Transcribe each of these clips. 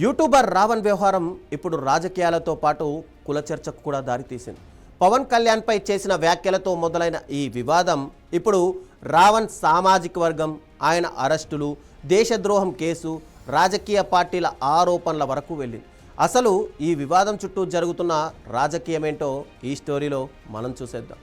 YouTuber Raavan వ్యవహారం ఇప్పుడు రాజకీయాలతో పాటు కుల చర్చకు కూడా దారితీసింది. పవన్ కళ్యాణ్పై చేసిన వ్యాఖ్యలతో మొదలైన ఈ వివాదం ఇప్పుడు రావణ్ సామాజిక వర్గం, ఆయన అరెస్టులు, దేశద్రోహం కేసు, రాజకీయ పార్టీల ఆరోపణల వరకు వెళ్ళింది. అసలు ఈ వివాదం చుట్టూ జరుగుతున్న రాజకీయమేంటో ఈ స్టోరీలో మనం చూసేద్దాం.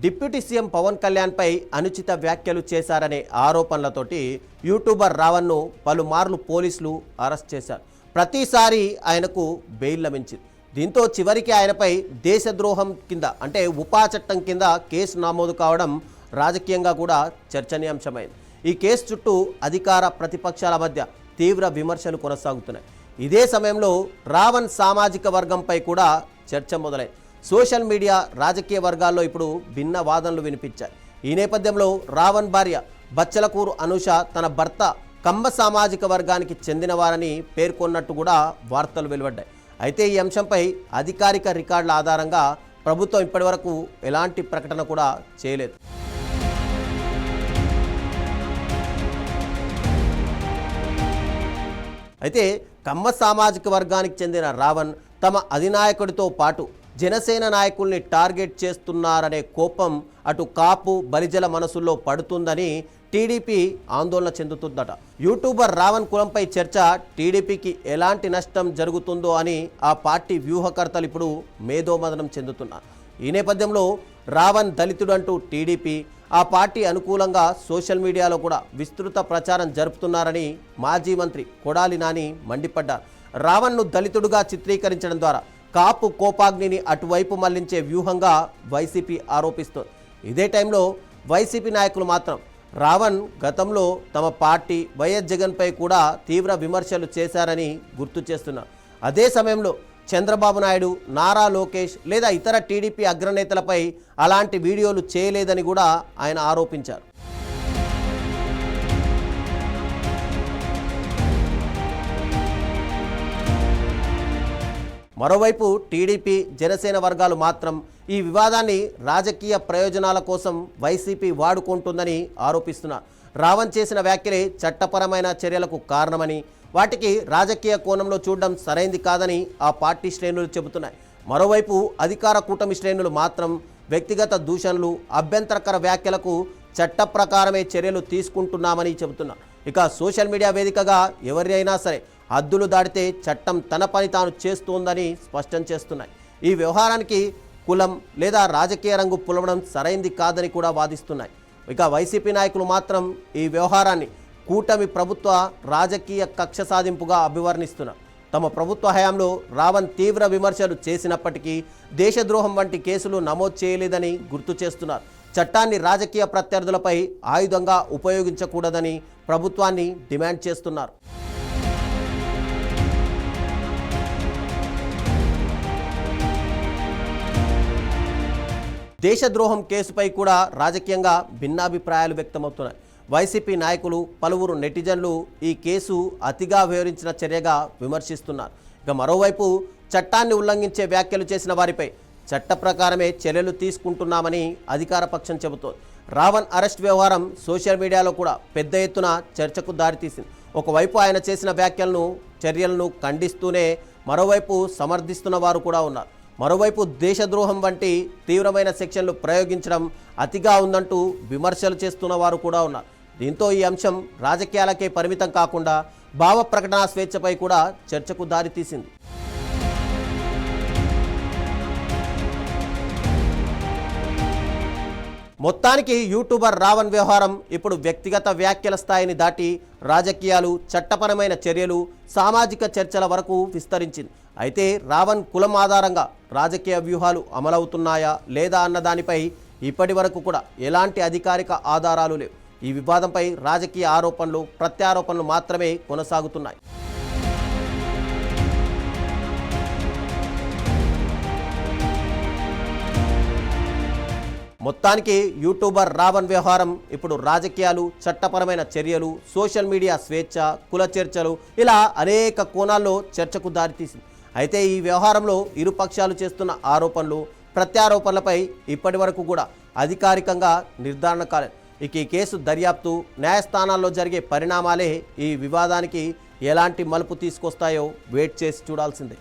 డిప్యూటీ సీఎం పవన్ కళ్యాణ్పై అనుచిత వ్యాఖ్యలు చేశారనే ఆరోపణలతోటి యూట్యూబర్ రావణ్ను పలుమార్లు పోలీసులు అరెస్ట్ చేశారు. ప్రతిసారి ఆయనకు బెయిల్ లభించింది. దీంతో చివరికి ఆయనపై దేశద్రోహం కింద అంటే ఉపా చట్టం కింద కేసు నమోదు కావడం రాజకీయంగా కూడా చర్చనీయాంశమైంది. ఈ కేసు చుట్టూ అధికార ప్రతిపక్షాల మధ్య తీవ్ర విమర్శలు కొనసాగుతున్నాయి. ఇదే సమయంలో రావణ్ సామాజిక వర్గంపై కూడా చర్చ మొదలైంది. సోషల్ మీడియా, రాజకీయ వర్గాల్లో ఇప్పుడు భిన్న వాదనలు వినిపించాయి. ఈ నేపథ్యంలో రావణ్ భార్య బచ్చలకూరు అనూష తన భర్త కమ్మ సామాజిక వర్గానికి చెందినవారని పేర్కొన్నట్టు కూడా వార్తలు వెలువడ్డాయి. అయితే ఈ అంశంపై అధికారిక రికార్డుల ఆధారంగా ప్రభుత్వం ఇప్పటివరకు ఎలాంటి ప్రకటన కూడా చేయలేదు. అయితే కమ్మ సామాజిక వర్గానికి చెందిన రావణ్ తమ అధినాయకుడితో పాటు జనసేన నాయకుల్ని టార్గెట్ చేస్తున్నారనే కోపం అటు కాపు, బలిజల మనసుల్లో పడుతుందని టీడీపీ ఆందోళన చెందుతుందట. యూట్యూబర్ రావణ్ కులంపై చర్చ టీడీపీకి ఎలాంటి నష్టం జరుగుతుందో అని ఆ పార్టీ వ్యూహకర్తలు ఇప్పుడు మేధోమదనం చెందుతున్నారు. ఈ నేపథ్యంలో రావణ్ దళితుడంటూ టీడీపీ, ఆ పార్టీ అనుకూలంగా సోషల్ మీడియాలో కూడా విస్తృత ప్రచారం జరుపుతున్నారని మాజీ మంత్రి కొడాలి నాని మండిపడ్డారు. రావణ్ను దళితుడుగా చిత్రీకరించడం ద్వారా కాపు కోపాగ్నిని అటువైపు మళ్లించే వ్యూహంగా వైసీపీ ఆరోపిస్తోంది. ఇదే టైంలో వైసీపీ నాయకులు మాత్రం రావణ్ గతంలో తమ పార్టీ వైఎస్ జగన్పై కూడా తీవ్ర విమర్శలు చేశారని గుర్తు చేస్తున్నారు. అదే సమయంలో చంద్రబాబు నాయుడు, నారా లోకేష్ లేదా ఇతర టీడీపీ అగ్రనేతలపై అలాంటి వీడియోలు చేయలేదని కూడా ఆయన ఆరోపించారు. మరోవైపు టీడీపీ, జనసేన వర్గాలు మాత్రం ఈ వివాదాన్ని రాజకీయ ప్రయోజనాల కోసం వైసీపీ వాడుకుంటుందని ఆరోపిస్తున్నారు. రావణ్ చేసిన వ్యాఖ్యలే చట్టపరమైన చర్యలకు కారణమని, వాటికి రాజకీయ కోణంలో చూడడం సరైంది కాదని ఆ పార్టీ శ్రేణులు చెబుతున్నాయి. మరోవైపు అధికార కూటమి శ్రేణులు మాత్రం వ్యక్తిగత దూషణలు, అభ్యంతరకర వ్యాఖ్యలకు చట్ట ప్రకారమే చర్యలు తీసుకుంటున్నామని చెబుతున్నారు. ఇక సోషల్ మీడియా వేదికగా ఎవరైనా సరే హద్దులు దాటితే చట్టం తన పని తాను చేస్తోందని స్పష్టం చేస్తున్నాయి. ఈ వ్యవహారానికి కులం లేదా రాజకీయ రంగు పులవడం సరైంది కాదని కూడా వాదిస్తున్నాయి. ఇక వైసీపీ నాయకులు మాత్రం ఈ వ్యవహారాన్ని కూటమి ప్రభుత్వ రాజకీయ కక్ష సాధింపుగా అభివర్ణిస్తున్నారు. తమ ప్రభుత్వ హయాంలో రావణ్ తీవ్ర విమర్శలు చేసినప్పటికీ దేశద్రోహం వంటి కేసులు నమోదు చేయలేదని గుర్తు చేస్తున్నారు. చట్టాన్ని రాజకీయ ప్రత్యర్థులపై ఆయుధంగా ఉపయోగించకూడదని ప్రభుత్వాన్ని డిమాండ్ చేస్తున్నారు. దేశద్రోహం కేసుపై కూడా రాజకీయంగా భిన్నాభిప్రాయాలు వ్యక్తమవుతున్నాయి. వైసీపీ నాయకులు, పలువురు నెటిజన్లు ఈ కేసు అతిగా వ్యవహరించిన చర్యగా విమర్శిస్తున్నారు. ఇక మరోవైపు చట్టాన్ని ఉల్లంఘించే వ్యాఖ్యలు చేసిన వారిపై చట్ట ప్రకారమే చర్యలు తీసుకుంటున్నామని అధికార పక్షం చెబుతోంది. రావణ్ అరెస్ట్ వ్యవహారం సోషల్ మీడియాలో కూడా పెద్ద ఎత్తున చర్చకు దారితీసింది. ఒకవైపు ఆయన చేసిన వ్యాఖ్యలను, చర్యలను ఖండిస్తూనే మరోవైపు సమర్థిస్తున్న వారు కూడా ఉన్నారు. మరోవైపు దేశద్రోహం వంటి తీవ్రమైన సెక్షన్లు ప్రయోగించడం అతిగా ఉందంటూ విమర్శలు చేస్తున్న వారు కూడా ఉన్నారు. దీంతో ఈ అంశం రాజకీయాలకే పరిమితం కాకుండా భావ ప్రకటన స్వేచ్ఛపై కూడా చర్చకు దారితీసింది. మొత్తానికి యూట్యూబర్ రావణ్ వ్యవహారం ఇప్పుడు వ్యక్తిగత వ్యాఖ్యల స్థాయిని దాటి రాజకీయాలు, చట్టపరమైన చర్యలు, సామాజిక చర్చల వరకు విస్తరించింది. అయితే రావణ్ కులం ఆధారంగా రాజకీయ వ్యూహాలు అమలవుతున్నాయా లేదా అన్న దానిపై ఇప్పటి వరకు కూడా ఎలాంటి అధికారిక ఆధారాలు లేవు. ఈ వివాదంపై రాజకీయ ఆరోపణలు, ప్రత్యారోపణలు మాత్రమే కొనసాగుతున్నాయి. మొత్తానికి యూట్యూబర్ రావణ్ వ్యవహారం ఇప్పుడు రాజకీయాలు, చట్టపరమైన చర్యలు, సోషల్ మీడియా స్వేచ్ఛ, కుల చర్చలు ఇలా అనేక కోణాల్లో చర్చకు దారితీసింది. అయితే ఈ వ్యవహారంలో ఇరు పక్షాలు చేస్తున్న ఆరోపణలు, ప్రత్యారోపణలపై ఇప్పటి వరకు కూడా అధికారికంగా నిర్ధారణ కాలేదు. ఇక ఈ కేసు దర్యాప్తు న్యాయస్థానాల్లో జరిగే పరిణామాలే ఈ వివాదానికి ఎలాంటి మలుపు తీసుకొస్తాయో వెయిట్ చేసి చూడాల్సిందే.